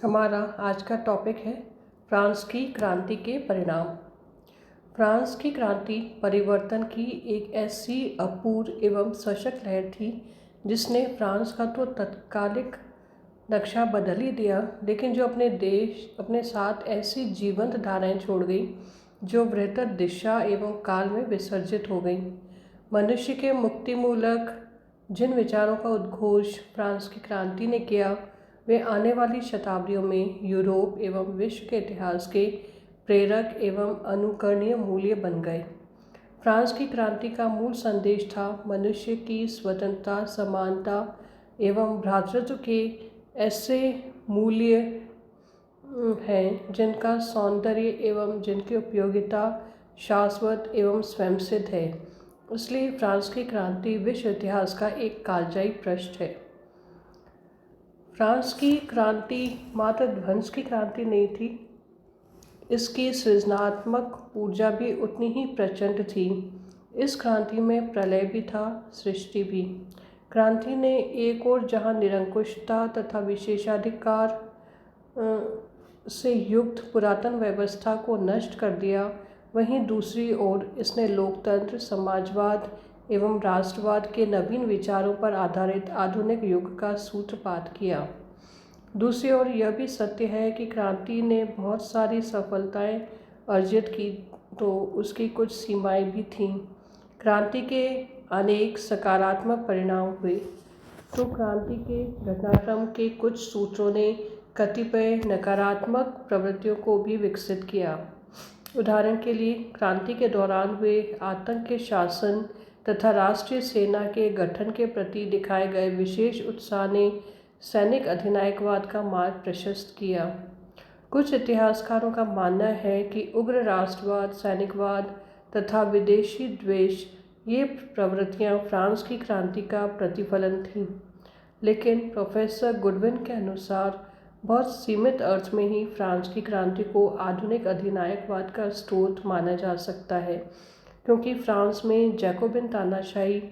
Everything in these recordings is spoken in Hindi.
हमारा आज का टॉपिक है फ्रांस की क्रांति के परिणाम। फ्रांस की क्रांति परिवर्तन की एक ऐसी अपूर्व एवं सशक्त लहर थी जिसने फ्रांस का तो तत्कालिक नक्शा बदल ही दिया, लेकिन जो अपने साथ ऐसी जीवंत धाराएं छोड़ गई जो बेहतर दिशा एवं काल में विसर्जित हो गई। मनुष्य के मुक्तिमूलक जिन विचारों का उद्घोष फ्रांस की क्रांति ने किया, वे आने वाली शताब्दियों में यूरोप एवं विश्व के इतिहास के प्रेरक एवं अनुकरणीय मूल्य बन गए। फ्रांस की क्रांति का मूल संदेश था मनुष्य की स्वतंत्रता, समानता एवं भ्रातृत्व के ऐसे मूल्य हैं जिनका सौंदर्य एवं जिनकी उपयोगिता शाश्वत एवं स्वयंसिद्ध है। इसलिए फ्रांस की क्रांति विश्व इतिहास का एक कालजयी पृष्ठ है। फ्रांस की क्रांति मात्र ध्वंस की क्रांति नहीं थी, इसकी सृजनात्मक ऊर्जा भी उतनी ही प्रचंड थी। इस क्रांति में प्रलय भी था, सृष्टि भी। क्रांति ने एक ओर जहां निरंकुशता तथा विशेषाधिकार से युक्त पुरातन व्यवस्था को नष्ट कर दिया, वहीं दूसरी ओर इसने लोकतंत्र, समाजवाद एवं राष्ट्रवाद के नवीन विचारों पर आधारित आधुनिक युग का सूत्रपात किया। दूसरी ओर यह भी सत्य है कि क्रांति ने बहुत सारी सफलताएं अर्जित की, तो उसकी कुछ सीमाएं भी थीं। क्रांति के अनेक सकारात्मक परिणाम हुए, तो क्रांति के घटनाक्रम के कुछ सूत्रों ने कतिपय नकारात्मक प्रवृत्तियों को भी विकसित किया। उदाहरण के लिए, क्रांति के दौरान हुए आतंक के शासन तथा राष्ट्रीय सेना के गठन के प्रति दिखाए गए विशेष उत्साह ने सैनिक अधिनायकवाद का मार्ग प्रशस्त किया। कुछ इतिहासकारों का मानना है कि उग्र राष्ट्रवाद, सैनिकवाद तथा विदेशी द्वेष ये प्रवृत्तियां फ्रांस की क्रांति का प्रतिफलन थीं, लेकिन प्रोफेसर गुडविन के अनुसार बहुत सीमित अर्थ में ही फ्रांस की क्रांति को आधुनिक अधिनायकवाद का स्रोत माना जा सकता है, क्योंकि फ्रांस में जैकोबिन तानाशाही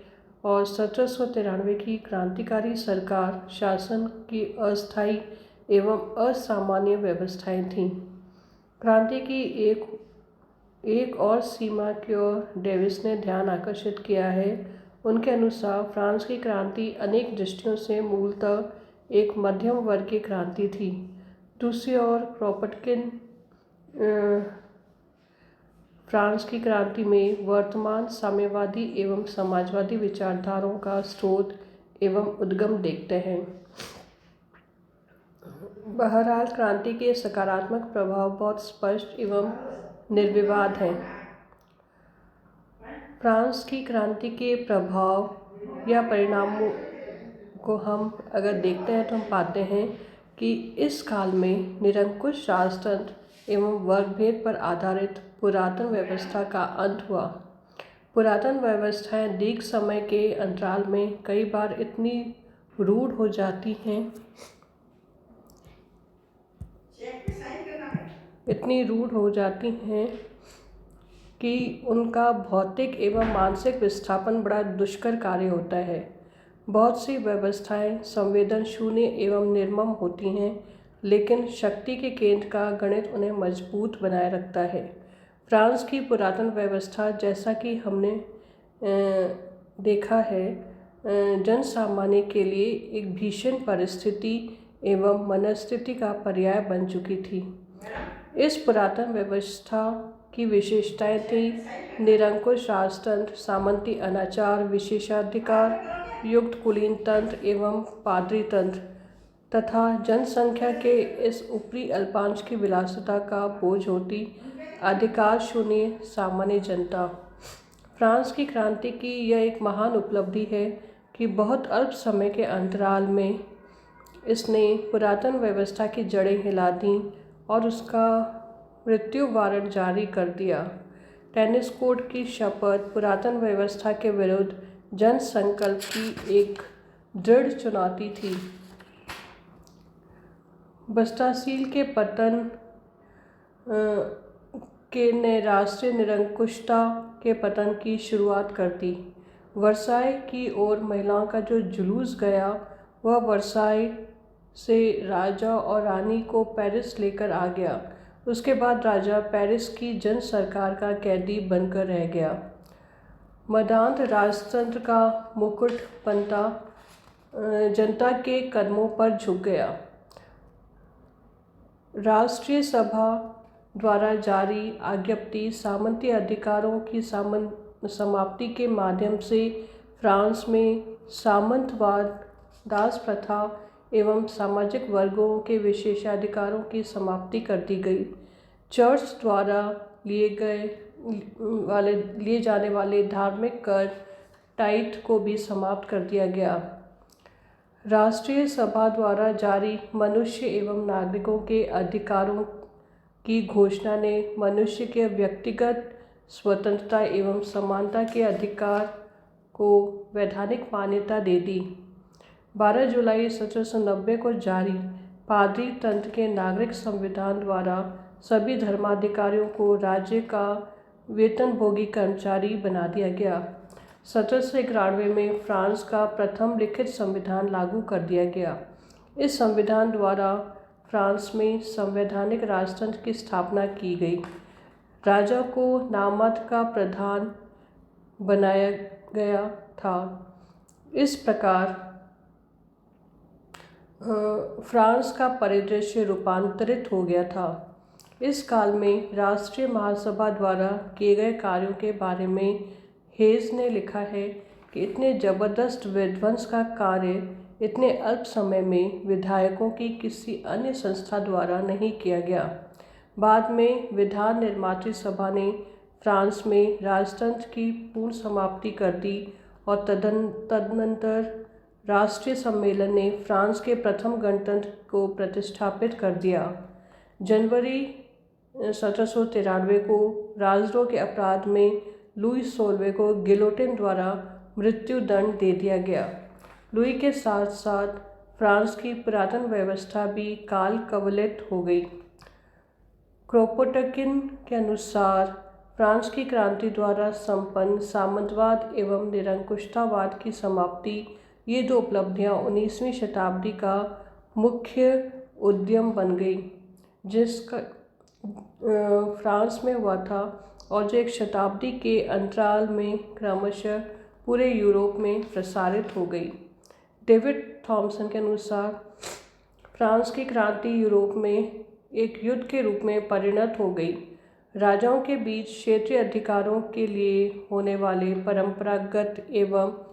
और 1793 की क्रांतिकारी सरकार शासन की अस्थायी एवं असामान्य व्यवस्थाएं थीं। क्रांति की एक और सीमा की ओर डेविस ने ध्यान आकर्षित किया है। उनके अनुसार फ्रांस की क्रांति अनेक दृष्टियों से मूलतः एक मध्यम वर्ग की क्रांति थी। दूसरी ओर क्रोपटकिन फ्रांस की क्रांति में वर्तमान साम्यवादी एवं समाजवादी विचारधाराओं का स्रोत एवं उद्गम देखते हैं। बहरहाल क्रांति के सकारात्मक प्रभाव बहुत स्पष्ट एवं निर्विवाद हैं। फ्रांस की क्रांति के प्रभाव या परिणामों को हम अगर देखते हैं तो हम पाते हैं कि इस काल में निरंकुश राजतंत्र एवं वर्गभेद पर आधारित पुरातन व्यवस्था का अंत हुआ। पुरातन व्यवस्थाएं दीर्घ समय के अंतराल में कई बार इतनी रूढ़ हो जाती हैं कि उनका भौतिक एवं मानसिक विस्थापन बड़ा दुष्कर कार्य होता है। बहुत सी व्यवस्थाएं संवेदन शून्य एवं निर्मम होती हैं, लेकिन शक्ति के केंद्र का गणित उन्हें मजबूत बनाए रखता है। फ्रांस की पुरातन व्यवस्था, जैसा कि हमने देखा है, जन सामान्य के लिए एक भीषण परिस्थिति एवं मनस्थिति का पर्याय बन चुकी थी। इस पुरातन व्यवस्था की विशेषताएं थी निरंकुश राजतंत्र, सामंती अनाचार, विशेषाधिकार युक्त कुलीन तंत्र एवं पादरी तंत्र तथा जनसंख्या के इस ऊपरी अल्पांश की विलासिता का बोझ होती अधिकार शून्य सामान्य जनता। फ्रांस की क्रांति की यह एक महान उपलब्धि है कि बहुत अल्प समय के अंतराल में इसने पुरातन व्यवस्था की जड़ें हिला दीं और उसका मृत्यु वारंट जारी कर दिया। टेनिस कोर्ट की शपथ पुरातन व्यवस्था के विरुद्ध जन संकल्प की एक दृढ़ चुनौती थी। बस्टासील के पतन के ने राष्ट्रीय निरंकुशता के पतन की शुरुआत कर दी। वर्साय की ओर महिलाओं का जो जुलूस गया, वह वर्साय से राजा और रानी को पेरिस लेकर आ गया। उसके बाद राजा पेरिस की जन सरकार का कैदी बनकर रह गया। मदान्त राजतंत्र का मुकुट जनता के कदमों पर झुक गया। राष्ट्रीय सभा द्वारा जारी आज्ञप्ति सामंती अधिकारों की समाप्ति के माध्यम से फ्रांस में सामंतवाद, दास प्रथा एवं सामाजिक वर्गों के विशेषाधिकारों की समाप्ति कर दी गई। चर्च द्वारा लिए जाने वाले धार्मिक कर टाइट को भी समाप्त कर दिया गया। राष्ट्रीय सभा द्वारा जारी मनुष्य एवं नागरिकों के अधिकारों की घोषणा ने मनुष्य के व्यक्तिगत स्वतंत्रता एवं समानता के अधिकार को वैधानिक मान्यता दे दी। 12 जुलाई 1790 को जारी पादरी तंत्र के नागरिक संविधान द्वारा सभी धर्माधिकारियों को राज्य का वेतनभोगी कर्मचारी बना दिया गया। 1791 में फ्रांस का प्रथम लिखित संविधान लागू कर दिया गया। इस संविधान द्वारा फ्रांस में संवैधानिक राजतंत्र की स्थापना की गई। राजा को नाममात्र का प्रधान बनाया गया था। इस प्रकार फ्रांस का परिदृश्य रूपांतरित हो गया था। इस काल में राष्ट्रीय महासभा द्वारा किए गए कार्यों के बारे में हेज ने लिखा है कि इतने जबरदस्त विध्वंस का कार्य इतने अल्प समय में विधायकों की किसी अन्य संस्था द्वारा नहीं किया गया। बाद में विधान निर्मात्री सभा ने फ्रांस में राजतंत्र की पूर्ण समाप्ति कर दी और तदनंतर राष्ट्रीय सम्मेलन ने फ्रांस के प्रथम गणतंत्र को प्रतिष्ठापित कर दिया। जनवरी 1793 को राजद्रोह के अपराध में लुई 16वें को गिलोटिन द्वारा मृत्यु दंड दे दिया गया। लुई के साथ साथ फ्रांस की पुरातन व्यवस्था भी काल कवलित हो गई। क्रोपोटकिन के अनुसार फ्रांस की क्रांति द्वारा संपन्न सामंतवाद एवं निरंकुशतावाद की समाप्ति, ये दो उपलब्धियां 19वीं शताब्दी का मुख्य उद्यम बन गई, जिसका फ्रांस में हुआ था और जो एक शताब्दी के अंतराल में क्रमशः पूरे यूरोप में प्रसारित हो गई। डेविड थॉमसन के अनुसार फ्रांस की क्रांति यूरोप में एक युद्ध के रूप में परिणत हो गई। राजाओं के बीच क्षेत्रीय अधिकारों के लिए होने वाले परंपरागत एवं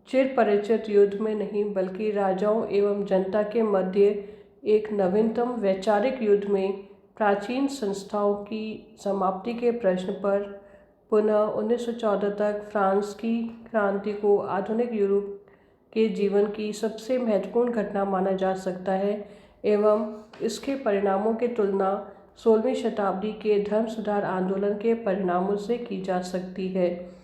चिरपरिचित युद्ध में नहीं, बल्कि राजाओं एवं जनता के मध्य एक नवीनतम वैचारिक युद्ध में प्राचीन संस्थाओं की समाप्ति के प्रश्न पर पुनः 1914 तक फ्रांस की क्रांति को आधुनिक यूरोप के जीवन की सबसे महत्वपूर्ण घटना माना जा सकता है एवं इसके परिणामों की तुलना 16वीं शताब्दी के धर्म सुधार आंदोलन के परिणामों से की जा सकती है।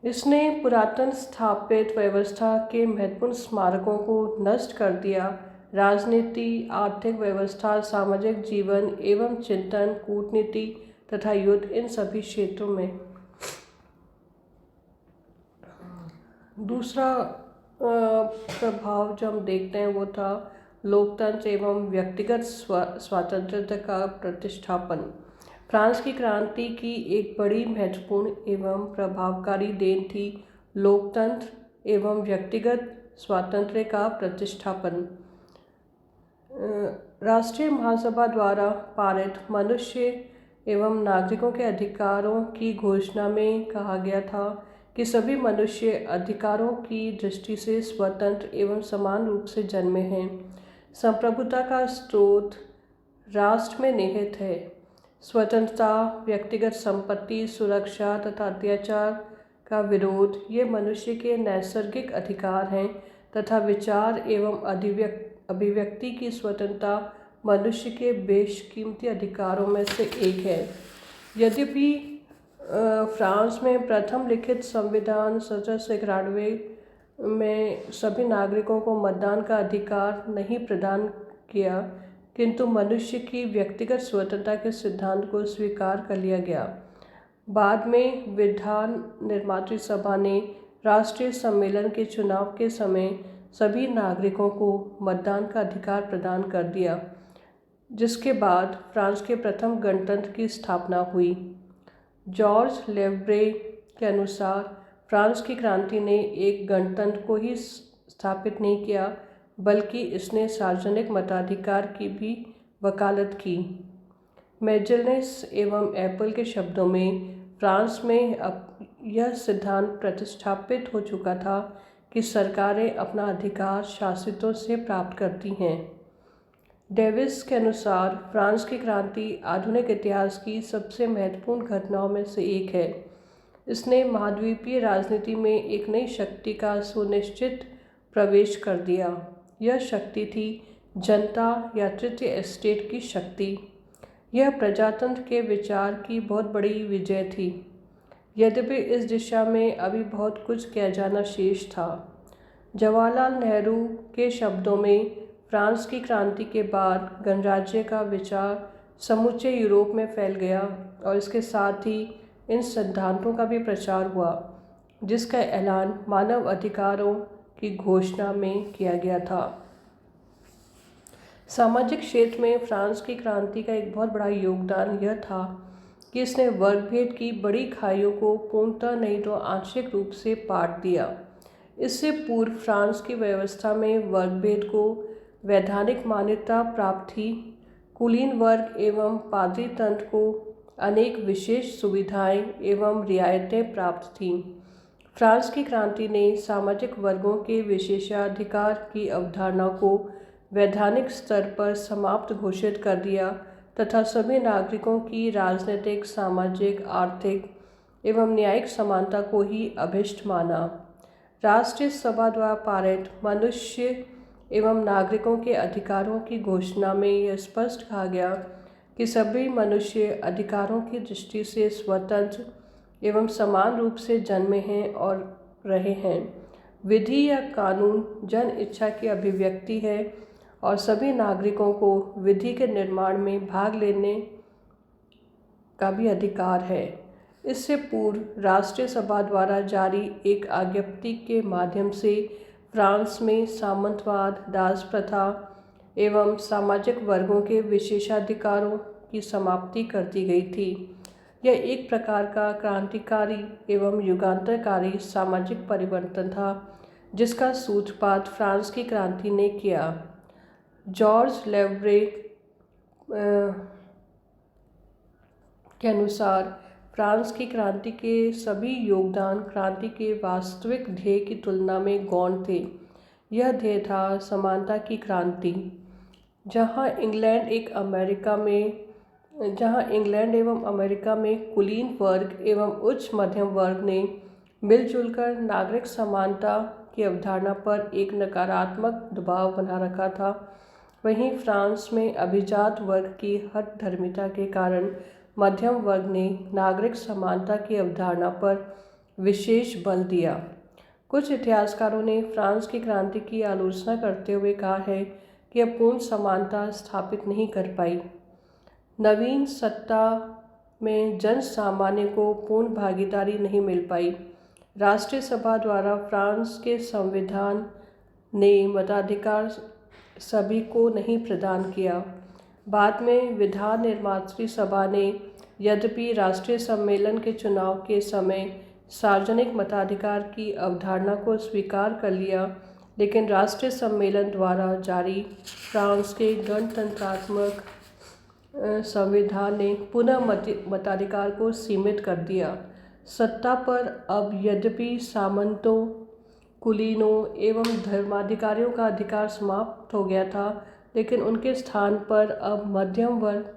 इसने पुरातन स्थापित व्यवस्था के महत्वपूर्ण स्मारकों को नष्ट कर दिया। राजनीति, आर्थिक व्यवस्था, सामाजिक जीवन एवं चिंतन, कूटनीति तथा युद्ध, इन सभी क्षेत्रों में। दूसरा प्रभाव जो हम देखते हैं वो था लोकतंत्र एवं व्यक्तिगत स्वातंत्र्यता का प्रतिष्ठापन। फ्रांस की क्रांति की एक बड़ी महत्वपूर्ण एवं प्रभावकारी देन थी लोकतंत्र एवं व्यक्तिगत स्वातंत्र्य का प्रतिष्ठापन। राष्ट्रीय महासभा द्वारा पारित मनुष्य एवं नागरिकों के अधिकारों की घोषणा में कहा गया था कि सभी मनुष्य अधिकारों की दृष्टि से स्वतंत्र एवं समान रूप से जन्मे हैं। संप्रभुता का स्रोत राष्ट्र में निहित है। स्वतंत्रता, व्यक्तिगत संपत्ति, सुरक्षा तथा अत्याचार का विरोध, ये मनुष्य के नैसर्गिक अधिकार हैं तथा विचार एवं अभिव्यक्ति की स्वतंत्रता मनुष्य के बेशकीमती अधिकारों में से एक है। यद्यपि फ्रांस में प्रथम लिखित संविधान 1791 में सभी नागरिकों को मतदान का अधिकार नहीं प्रदान किया, किंतु मनुष्य की व्यक्तिगत स्वतंत्रता के सिद्धांत को स्वीकार कर लिया गया। बाद में विधान निर्मात्री सभा ने राष्ट्रीय सम्मेलन के चुनाव के समय सभी नागरिकों को मतदान का अधिकार प्रदान कर दिया, जिसके बाद फ्रांस के प्रथम गणतंत्र की स्थापना हुई। जॉर्ज लेवब्रे के अनुसार फ्रांस की क्रांति ने एक गणतंत्र को ही स्थापित नहीं किया, बल्कि इसने सार्वजनिक मताधिकार की भी वकालत की। मैजेलेस एवं एप्पल के शब्दों में, फ्रांस में अब यह सिद्धांत प्रतिष्ठापित हो चुका था कि सरकारें अपना अधिकार शासितों से प्राप्त करती हैं। डेविस के अनुसार फ्रांस की क्रांति आधुनिक इतिहास की सबसे महत्वपूर्ण घटनाओं में से एक है। इसने महाद्वीपीय राजनीति में एक नई शक्ति का सुनिश्चित प्रवेश कर दिया। यह शक्ति थी जनता या तृतीय एस्टेट की शक्ति। यह प्रजातंत्र के विचार की बहुत बड़ी विजय थी, यद्यपि इस दिशा में अभी बहुत कुछ किया जाना शेष था। जवाहरलाल नेहरू के शब्दों में, फ्रांस की क्रांति के बाद गणराज्य का विचार समूचे यूरोप में फैल गया और इसके साथ ही इन सिद्धांतों का भी प्रचार हुआ, जिसका ऐलान मानव अधिकारों की घोषणा में किया गया था। सामाजिक क्षेत्र में फ्रांस की क्रांति का एक बहुत बड़ा योगदान यह था कि इसने वर्गभेद की बड़ी खाइयों को पूर्णतः नहीं तो आंशिक रूप से पाट दिया। इससे पूर्व फ्रांस की व्यवस्था में वर्गभेद को वैधानिक मान्यता प्राप्त थी। कुलीन वर्ग एवं पादरी तंत्र को अनेक विशेष सुविधाएं एवं रियायतें प्राप्त थीं। फ्रांस की क्रांति ने सामाजिक वर्गों के विशेषाधिकार की अवधारणा को वैधानिक स्तर पर समाप्त घोषित कर दिया तथा सभी नागरिकों की राजनीतिक, सामाजिक, आर्थिक एवं न्यायिक समानता को ही अभिष्ट माना। राष्ट्रीय सभा द्वारा पारित मनुष्य एवं नागरिकों के अधिकारों की घोषणा में यह स्पष्ट कहा गया कि सभी मनुष्य अधिकारों की दृष्टि से स्वतंत्र एवं समान रूप से जन्मे हैं और रहे हैं। विधि या कानून जन इच्छा की अभिव्यक्ति है और सभी नागरिकों को विधि के निर्माण में भाग लेने का भी अधिकार है। इससे पूर्व राष्ट्रीय सभा द्वारा जारी एक आज्ञप्ति के माध्यम से फ्रांस में सामंतवाद, दास प्रथा एवं सामाजिक वर्गों के विशेषाधिकारों की समाप्ति कर दी गई थी। यह एक प्रकार का क्रांतिकारी एवं युगांतरकारी सामाजिक परिवर्तन था, जिसका सूत्रपात फ्रांस की क्रांति ने किया। जॉर्ज लेवब्रे के अनुसार फ्रांस की क्रांति के सभी योगदान क्रांति के वास्तविक ध्येय की तुलना में गौण थे। यह ध्येय था समानता की क्रांति, जहां इंग्लैंड एवं अमेरिका में कुलीन वर्ग एवं उच्च मध्यम वर्ग ने मिलजुल कर नागरिक समानता की अवधारणा पर एक नकारात्मक दबाव बना रखा था, वहीं फ्रांस में अभिजात वर्ग की हठधर्मिता के कारण मध्यम वर्ग ने नागरिक समानता की अवधारणा पर विशेष बल दिया। कुछ इतिहासकारों ने फ्रांस की क्रांति की आलोचना करते हुए कहा है कि यह पूर्ण समानता स्थापित नहीं कर पाई। नवीन सत्ता में जन सामान्य को पूर्ण भागीदारी नहीं मिल पाई। राष्ट्रीय सभा द्वारा फ्रांस के संविधान ने मताधिकार सभी को नहीं प्रदान किया। बाद में विधान निर्मात्री सभा ने यद्यपि राष्ट्रीय सम्मेलन के चुनाव के समय सार्वजनिक मताधिकार की अवधारणा को स्वीकार कर लिया, लेकिन राष्ट्रीय सम्मेलन द्वारा जारी फ्रांस के गणतंत्रात्मक संविधान ने पुनः मताधिकार को सीमित कर दिया। सत्ता पर अब यद्यपि सामंतों, कुलीनों एवं धर्माधिकारियों का अधिकार समाप्त हो गया था, लेकिन उनके स्थान पर अब मध्यम वर्ग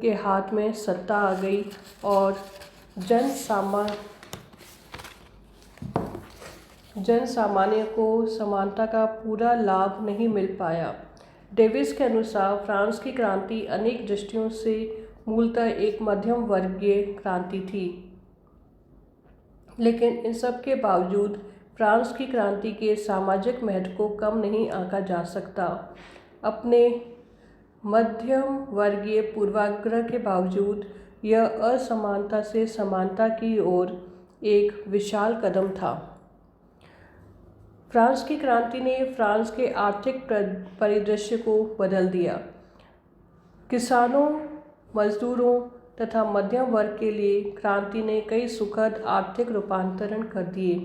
के हाथ में सत्ता आ गई और जन सामान्य को समानता का पूरा लाभ नहीं मिल पाया। डेविस के अनुसार फ्रांस की क्रांति अनेक दृष्टियों से मूलतः एक मध्यम वर्गीय क्रांति थी, लेकिन इन सब के बावजूद फ्रांस की क्रांति के सामाजिक महत्व को कम नहीं आंका जा सकता। अपने मध्यम वर्गीय पूर्वाग्रह के बावजूद यह असमानता से समानता की ओर एक विशाल कदम था। फ्रांस की क्रांति ने फ्रांस के आर्थिक परिदृश्य को बदल दिया। किसानों, मजदूरों तथा मध्यम वर्ग के लिए क्रांति ने कई सुखद आर्थिक रूपांतरण कर दिए।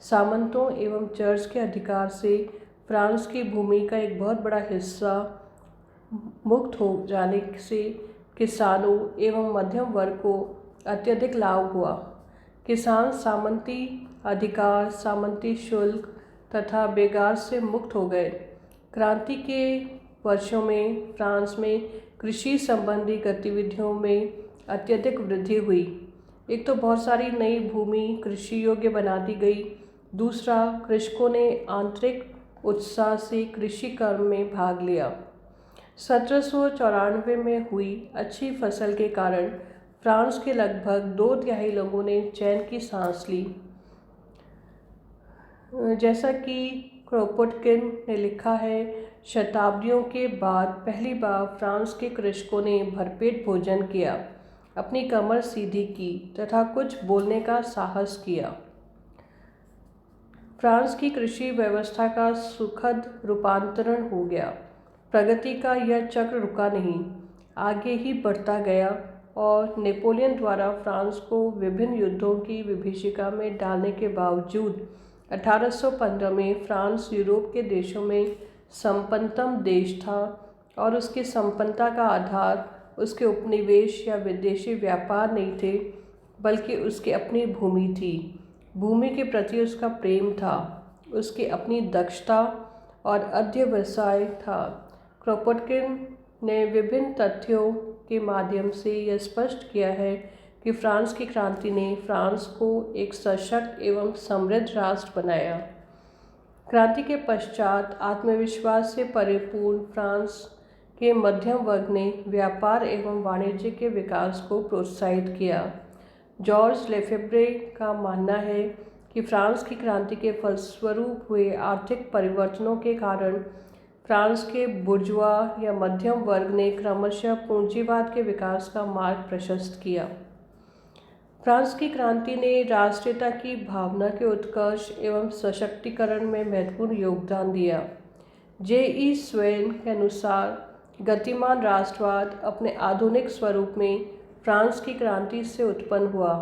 सामंतों एवं चर्च के अधिकार से फ्रांस की भूमि का एक बहुत बड़ा हिस्सा मुक्त हो जाने से किसानों एवं मध्यम वर्ग को अत्यधिक लाभ हुआ। किसान सामंती अधिकार, सामंती शुल्क तथा बेगार से मुक्त हो गए। क्रांति के वर्षों में फ्रांस में कृषि संबंधी गतिविधियों में अत्यधिक वृद्धि हुई। एक तो बहुत सारी नई भूमि कृषि योग्य बना दी गई, दूसरा कृषकों ने आंतरिक उत्साह से कृषि कर्म में भाग लिया। 1794 में हुई अच्छी फसल के कारण फ्रांस के लगभग 2/3 लोगों ने चैन की सांस ली। जैसा कि क्रोपोटकिन ने लिखा है, शताब्दियों के बाद पहली बार फ्रांस के कृषकों ने भरपेट भोजन किया, अपनी कमर सीधी की तथा कुछ बोलने का साहस किया। फ्रांस की कृषि व्यवस्था का सुखद रूपांतरण हो गया। प्रगति का यह चक्र रुका नहीं, आगे ही बढ़ता गया और नेपोलियन द्वारा फ्रांस को विभिन्न युद्धों की विभीषिका में डालने के बावजूद 1815 में फ्रांस यूरोप के देशों में संपन्नतम देश था और उसकी संपन्नता का आधार उसके उपनिवेश या विदेशी व्यापार नहीं थे, बल्कि उसकी अपनी भूमि थी। भूमि के प्रति उसका प्रेम था, उसकी अपनी दक्षता और अध्यवसाय था। क्रोपोटकिन ने विभिन्न तथ्यों के माध्यम से यह स्पष्ट किया है कि फ्रांस की क्रांति ने फ्रांस को एक सशक्त एवं समृद्ध राष्ट्र बनाया। क्रांति के पश्चात आत्मविश्वास से परिपूर्ण फ्रांस के मध्यम वर्ग ने व्यापार एवं वाणिज्य के विकास को प्रोत्साहित किया। जॉर्ज लेफेब्रे का मानना है कि फ्रांस की क्रांति के फलस्वरूप हुए आर्थिक परिवर्तनों के कारण फ्रांस के बुर्जुआ या मध्यम वर्ग ने क्रमशः पूंजीवाद के विकास का मार्ग प्रशस्त किया। फ्रांस की क्रांति ने राष्ट्रीयता की भावना के उत्कर्ष एवं सशक्तिकरण में महत्वपूर्ण योगदान दिया। J.E. स्वेन के अनुसार गतिमान राष्ट्रवाद अपने आधुनिक स्वरूप में फ्रांस की क्रांति से उत्पन्न हुआ।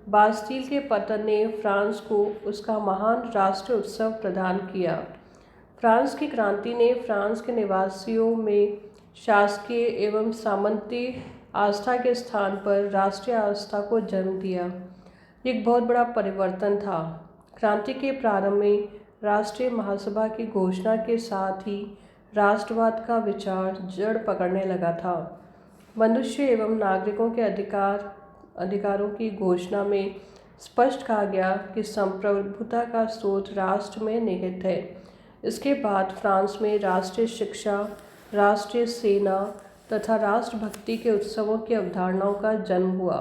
बास्टील के पतन ने फ्रांस को उसका महान राष्ट्रीय उत्सव प्रदान किया। फ्रांस की क्रांति ने फ्रांस के निवासियों में शासकीय एवं सामंती आस्था के स्थान पर राष्ट्रीय आस्था को जन्म दिया। एक बहुत बड़ा परिवर्तन था। क्रांति के प्रारंभ में राष्ट्रीय महासभा की घोषणा के साथ ही राष्ट्रवाद का विचार जड़ पकड़ने लगा था। मनुष्य एवं नागरिकों के अधिकारों की घोषणा में स्पष्ट कहा गया कि संप्रभुता का स्रोत राष्ट्र में निहित है। इसके बाद फ्रांस में राष्ट्रीय शिक्षा, राष्ट्रीय सेना तथा राष्ट्रभक्ति के उत्सवों की अवधारणाओं का जन्म हुआ।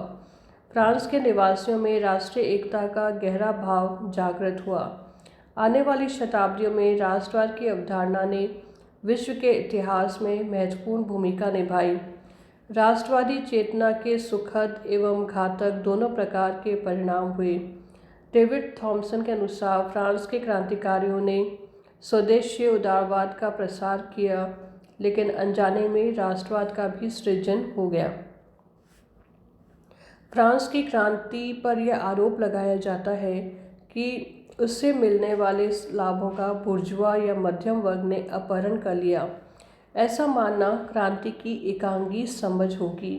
फ्रांस के निवासियों में राष्ट्रीय एकता का गहरा भाव जागृत हुआ। आने वाली शताब्दियों में राष्ट्रवाद की अवधारणा ने विश्व के इतिहास में महत्वपूर्ण भूमिका निभाई। राष्ट्रवादी चेतना के सुखद एवं घातक दोनों प्रकार के परिणाम हुए। डेविड थॉमसन के अनुसार फ्रांस के क्रांतिकारियों ने स्वदेशीय उदारवाद का प्रसार किया, लेकिन अनजाने में राष्ट्रवाद का भी सृजन हो गया। फ्रांस की क्रांति पर यह आरोप लगाया जाता है कि उससे मिलने वाले लाभों का बुर्जुआ या मध्यम वर्ग ने अपहरण कर लिया। ऐसा मानना क्रांति की एकांगी समझ होगी।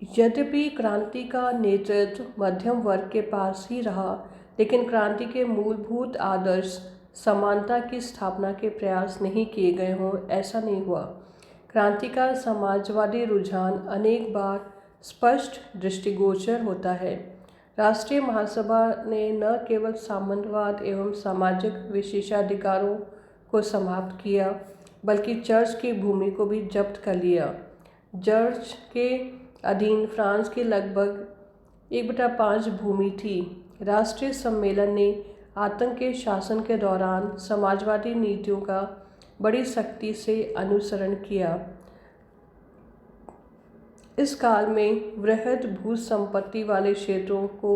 यद्यपि क्रांति का नेतृत्व मध्यम वर्ग के पास ही रहा, लेकिन क्रांति के मूलभूत आदर्श समानता की स्थापना के प्रयास नहीं किए गए हों, ऐसा नहीं हुआ। क्रांति का समाजवादी रुझान अनेक बार स्पष्ट दृष्टिगोचर होता है। राष्ट्रीय महासभा ने न केवल सामंतवाद एवं सामाजिक विशेषाधिकारों को समाप्त किया, बल्कि चर्च की भूमि को भी जब्त कर लिया। चर्च के अधीन फ्रांस की लगभग 1/5 भूमि थी। राष्ट्रीय सम्मेलन ने आतंक के शासन के दौरान समाजवादी नीतियों का बड़ी सख्ती से अनुसरण किया। इस काल में वृहद भू संपत्ति वाले क्षेत्रों को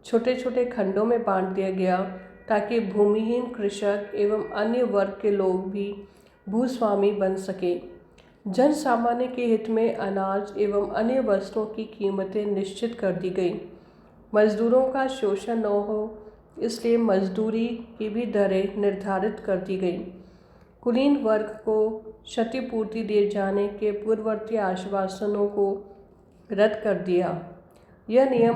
छोटे छोटे खंडों में बांट दिया गया ताकि भूमिहीन कृषक एवं अन्य वर्ग के लोग भी भूस्वामी बन सके। जन सामान्य के हित में अनाज एवं अन्य वस्तुओं की कीमतें निश्चित कर दी गई। मजदूरों का शोषण न हो इसलिए मजदूरी की भी दरें निर्धारित कर दी गई। कुलीन वर्ग को क्षतिपूर्ति दिए जाने के पूर्ववर्ती आश्वासनों को रद्द कर दिया। यह नियम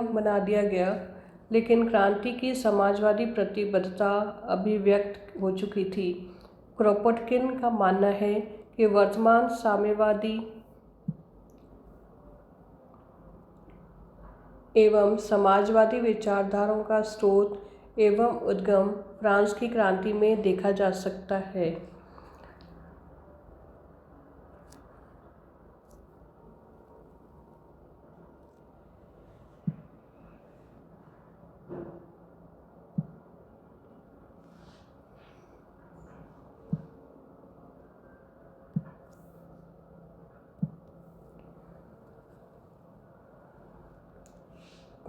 बना दिया गया, लेकिन क्रांति की समाजवादी प्रतिबद्धता अभिव्यक्त हो चुकी थी। क्रोपोटकिन का मानना है कि वर्तमान साम्यवादी एवं समाजवादी विचारधाराओं का स्रोत एवं उद्गम फ्रांस की क्रांति में देखा जा सकता है।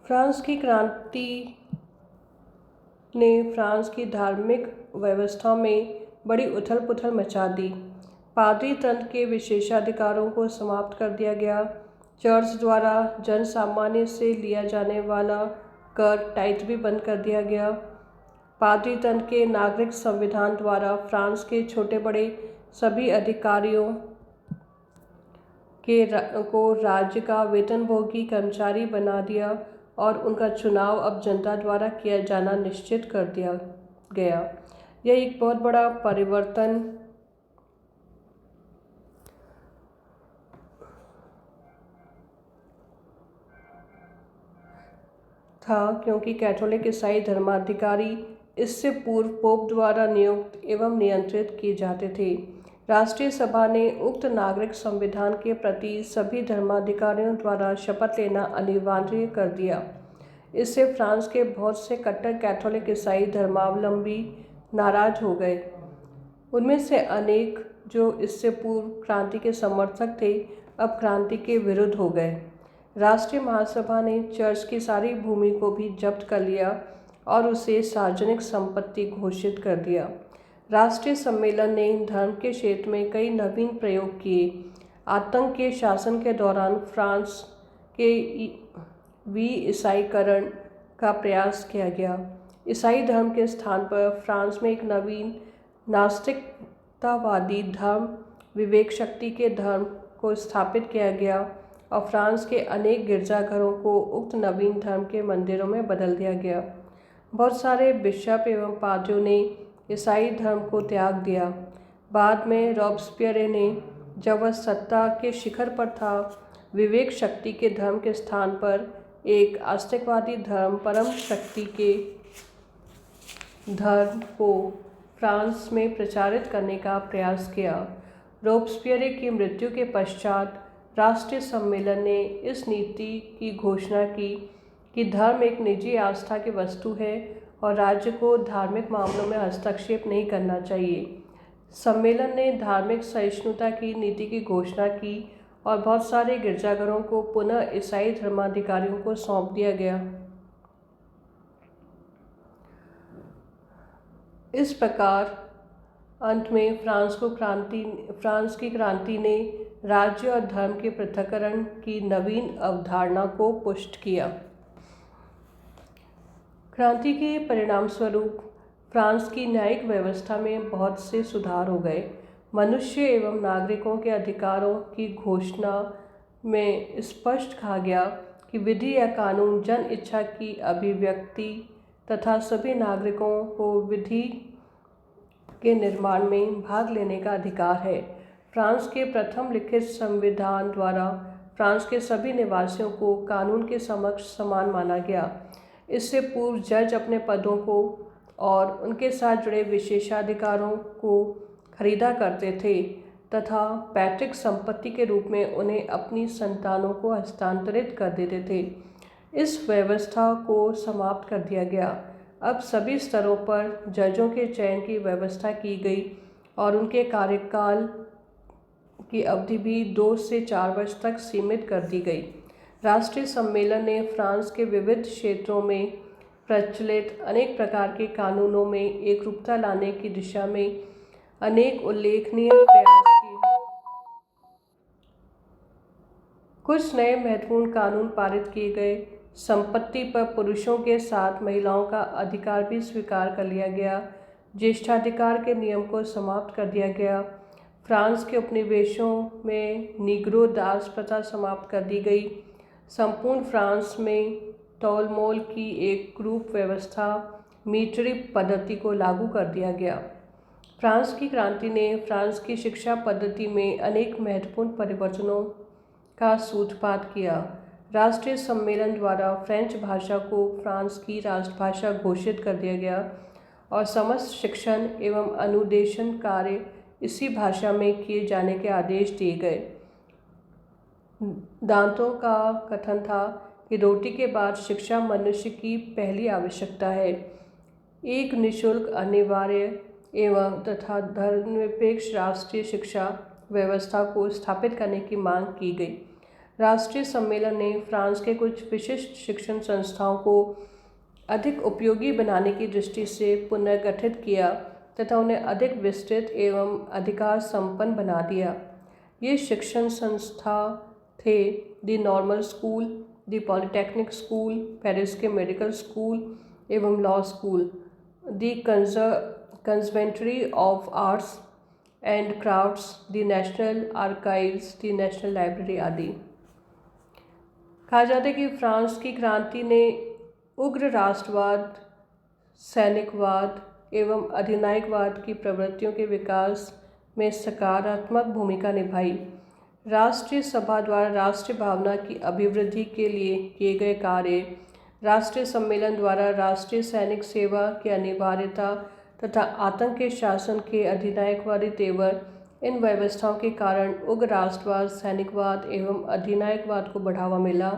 फ्रांस की क्रांति ने फ्रांस की धार्मिक व्यवस्था में बड़ी उथल पुथल मचा दी। पादरी तंत्र के विशेषाधिकारों को समाप्त कर दिया गया। चर्च द्वारा जन सामान्य से लिया जाने वाला कर टैक्स भी बंद कर दिया गया। पादरी तंत्र के नागरिक संविधान द्वारा फ्रांस के छोटे बड़े सभी अधिकारियों को राज्य का वेतनभोगी कर्मचारी बना दिया और उनका चुनाव अब जनता द्वारा किया जाना निश्चित कर दिया गया। यह एक बहुत बड़ा परिवर्तन था, क्योंकि कैथोलिक ईसाई धर्माधिकारी इससे पूर्व पोप द्वारा नियुक्त एवं नियंत्रित किए जाते थे। राष्ट्रीय सभा ने उक्त नागरिक संविधान के प्रति सभी धर्माधिकारियों द्वारा शपथ लेना अनिवार्य कर दिया। इससे फ्रांस के बहुत से कट्टर कैथोलिक ईसाई धर्मावलंबी नाराज हो गए। उनमें से अनेक जो इससे पूर्व क्रांति के समर्थक थे अब क्रांति के विरुद्ध हो गए। राष्ट्रीय महासभा ने चर्च की सारी भूमि को भी जब्त कर लिया और उसे सार्वजनिक संपत्ति घोषित कर दिया। राष्ट्रीय सम्मेलन ने धर्म के क्षेत्र में कई नवीन प्रयोग किए। आतंक के शासन के दौरान फ्रांस के ईसाईकरण का प्रयास किया गया। ईसाई धर्म के स्थान पर फ्रांस में एक नवीन नास्तिकतावादी धर्म विवेक शक्ति के धर्म को स्थापित किया गया और फ्रांस के अनेक गिरजाघरों को उक्त नवीन धर्म के मंदिरों में बदल दिया गया। बहुत सारे बिशप एवं पादरियों ने ईसाई धर्म को त्याग दिया। बाद में रॉबस्पियर ने, जब वह सत्ता के शिखर पर था, विवेक शक्ति के धर्म के स्थान पर एक आस्तिकवादी धर्म परम शक्ति के धर्म को फ्रांस में प्रचारित करने का प्रयास किया। रॉबस्पियर की मृत्यु के पश्चात राष्ट्रीय सम्मेलन ने इस नीति की घोषणा की कि धर्म एक निजी आस्था की वस्तु है और राज्य को धार्मिक मामलों में हस्तक्षेप नहीं करना चाहिए। सम्मेलन ने धार्मिक सहिष्णुता की नीति की घोषणा की और बहुत सारे गिरजाघरों को पुनः ईसाई धर्माधिकारियों को सौंप दिया गया। इस प्रकार अंत में फ्रांस की क्रांति ने राज्य और धर्म के पृथक्करण की नवीन अवधारणा को पुष्ट किया। क्रांति के परिणामस्वरूप फ्रांस की न्यायिक व्यवस्था में बहुत से सुधार हो गए। मनुष्य एवं नागरिकों के अधिकारों की घोषणा में स्पष्ट कहा गया कि विधि या कानून जन इच्छा की अभिव्यक्ति तथा सभी नागरिकों को विधि के निर्माण में भाग लेने का अधिकार है। फ्रांस के प्रथम लिखित संविधान द्वारा फ्रांस के सभी निवासियों को कानून के समक्ष समान माना गया। इससे पूर्व जज अपने पदों को और उनके साथ जुड़े विशेषाधिकारों को खरीदा करते थे तथा पैतृक संपत्ति के रूप में उन्हें अपनी संतानों को हस्तांतरित कर देते थे। इस व्यवस्था को समाप्त कर दिया गया। अब सभी स्तरों पर जजों के चयन की व्यवस्था की गई और उनके कार्यकाल की अवधि भी 2 से 4 वर्ष तक सीमित कर दी गई। राष्ट्रीय सम्मेलन ने फ्रांस के विविध क्षेत्रों में प्रचलित अनेक प्रकार के कानूनों में एकरूपता लाने की दिशा में अनेक उल्लेखनीय प्रयास किए। कुछ नए महत्वपूर्ण कानून पारित किए गए। संपत्ति पर पुरुषों के साथ महिलाओं का अधिकार भी स्वीकार कर लिया गया। ज्येष्ठाधिकार के नियम को समाप्त कर दिया गया। फ्रांस के उपनिवेशों में निग्रो दास प्रथा समाप्त कर दी गई। संपूर्ण फ्रांस में तौलमोल की एक रूप व्यवस्था मीट्रिक पद्धति को लागू कर दिया गया। फ्रांस की क्रांति ने फ्रांस की शिक्षा पद्धति में अनेक महत्वपूर्ण परिवर्तनों का सूत्रपात किया। राष्ट्रीय सम्मेलन द्वारा फ्रेंच भाषा को फ्रांस की राष्ट्रभाषा घोषित कर दिया गया और समस्त शिक्षण एवं अनुदेशन कार्य इसी भाषा में किए जाने के आदेश दिए गए। दांतों का कथन था कि रोटी के बाद शिक्षा मनुष्य की पहली आवश्यकता है। एक निःशुल्क, अनिवार्य एवं तथा धर्मनिरपेक्ष राष्ट्रीय शिक्षा व्यवस्था को स्थापित करने की मांग की गई। राष्ट्रीय सम्मेलन ने फ्रांस के कुछ विशिष्ट शिक्षण संस्थाओं को अधिक उपयोगी बनाने की दृष्टि से पुनर्गठित किया तथा उन्हें अधिक विस्तृत एवं अधिकार संपन्न बना दिया। ये शिक्षण संस्था थे the normal school, the polytechnic school, Paris के मेडिकल स्कूल एवं law school, the conservatory of arts and crafts, the national archives, the national library आदि। कहा जाता है कि फ्रांस की क्रांति ने उग्र राष्ट्रवाद, सैनिकवाद एवं अधिनायकवाद की प्रवृत्तियों के विकास में सकारात्मक भूमिका निभाई। राष्ट्रीय सभा द्वारा राष्ट्रीय भावना की अभिवृद्धि के लिए किए गए कार्य, राष्ट्रीय सम्मेलन द्वारा राष्ट्रीय सैनिक सेवा की अनिवार्यता तथा आतंक के शासन के अधिनायकवादी तेवर, इन व्यवस्थाओं के कारण उग्र राष्ट्रवाद, सैनिकवाद एवं अधिनायकवाद को बढ़ावा मिला।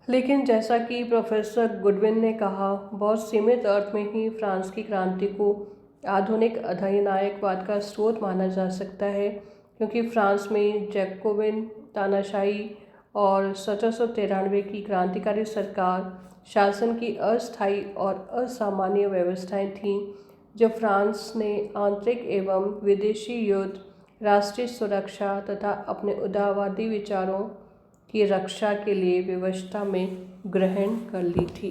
लेकिन जैसा कि प्रोफेसर गुडविन ने कहा, बहुत सीमित अर्थ में ही फ्रांस की क्रांति को आधुनिक अधिनायकवाद का स्रोत माना जा सकता है, क्योंकि फ्रांस में जैकोबिन तानाशाही और 1793 की क्रांतिकारी सरकार शासन की अस्थायी और असामान्य व्यवस्थाएं थीं, जो फ्रांस ने आंतरिक एवं विदेशी युद्ध, राष्ट्रीय सुरक्षा तथा अपने उदारवादी विचारों की रक्षा के लिए व्यवस्था में ग्रहण कर ली थी।